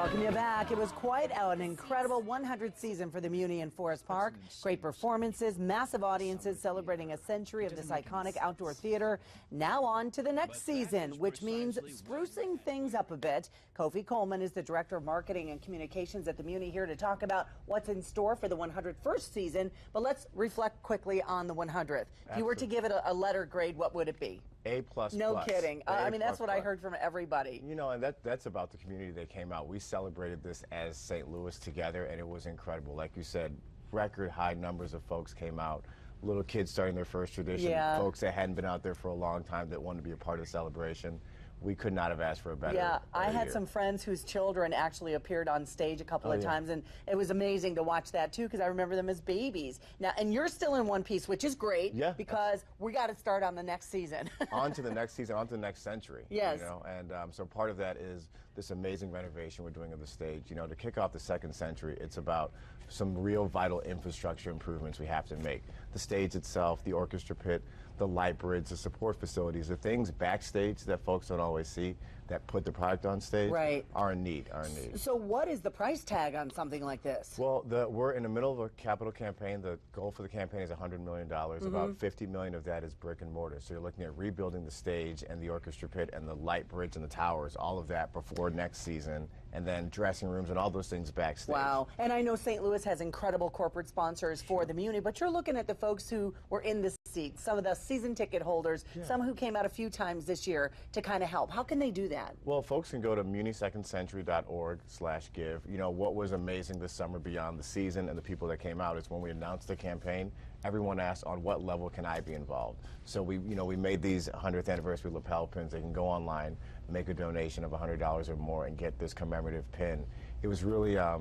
Welcome you back. It was quite an incredible 100th season for the Muny in Forest Park. Great performances, massive audiences celebrating a century of this iconic outdoor theater. Now on to the next season, which means sprucing things up a bit. Kofi Coleman is the Director of Marketing and Communications at the Muny, here to talk about what's in store for the 101st season. But let's reflect quickly on the 100th. If you were to give it a letter grade, what would it be? A++. No kidding. I mean, that's what I heard from everybody. You know, and that's about the community that came out. We celebrated this as St. Louis together, and it was incredible. Like you said, record high numbers of folks came out. Little kids starting their first tradition. Yeah. Folks that hadn't been out there for a long time that wanted to be a part of the celebration. We could not have asked for a better I had year. some friends whose children actually appeared on stage a couple of times, and it was amazing to watch that too, because I remember them as babies. Now, and you're still in one piece, which is great, because we got to start on the next season. On to the next season, on to the next century. Yes. You know, and so part of that is this amazing renovation we're doing of the stage. You know, to kick off the second century, it's about some real vital infrastructure improvements we have to make. The stage itself, the orchestra pit, the light bridge, the support facilities, the things backstage that folks don't always see that put the product on stage are in need. So what is the price tag on something like this? Well, we're in the middle of a capital campaign. The goal for the campaign is $100 million. About $50 million of that is brick and mortar. So you're looking at rebuilding the stage and the orchestra pit and the light bridge and the towers, all of that before next season, and then dressing rooms and all those things backstage. Wow. And I know St. Louis has incredible corporate sponsors for the Muny, but you're looking at the folks who were in the seats, some of the season ticket holders, some who came out a few times this year to kind of help. How can they do that? Well, folks can go to munysecondcentury.org/give. You know, what was amazing this summer beyond the season and the people that came out is when we announced the campaign, everyone asked, on what level can I be involved? So we made these 100th anniversary lapel pins. They can go online, make a donation of $100 or more, and get this commemorative pin. It was really a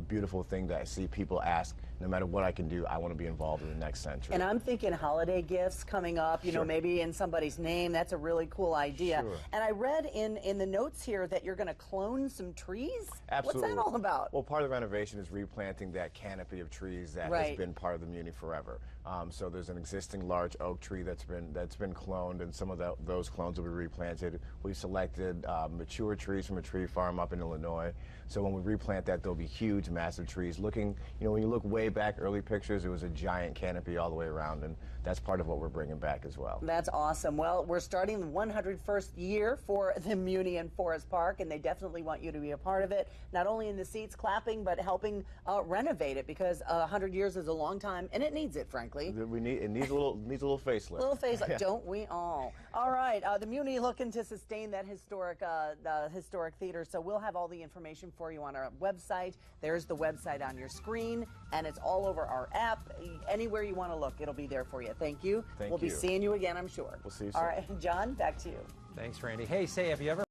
beautiful thing that I see people ask, no matter what I can do, I want to be involved in the next century. And I'm thinking holiday gifts coming up, you know, maybe in somebody's name. That's a really cool idea. And I read in the notes here that you're going to clone some trees? Absolutely. What's that all about? Well, part of the renovation is replanting that canopy of trees that has been part of the Muny forever. So there's an existing large oak tree that's been cloned, and some of those clones will be replanted. We selected mature trees from a tree farm up in Illinois. So when we replant that, there'll be huge, massive trees. Looking, you know, when you look way back, early pictures, it was a giant canopy all the way around, and that's part of what we're bringing back as well. That's awesome. Well, we're starting the 101st year for the Muny in Forest Park, and they definitely want you to be a part of it, not only in the seats clapping, but helping renovate it, because 100 years is a long time, and it needs it, frankly. It needs a little facelift. Little facelift, don't we all? All right, the Muny looking to sustain that historic theater, so we'll have all the information for you on our website. There's the website on your screen, and it's all over our app. Anywhere you want to look, it'll be there for you. Thank you. We'll be seeing you again, I'm sure. We'll see you soon. All right, John, back to you. Thanks, Randy. Hey, say, have you ever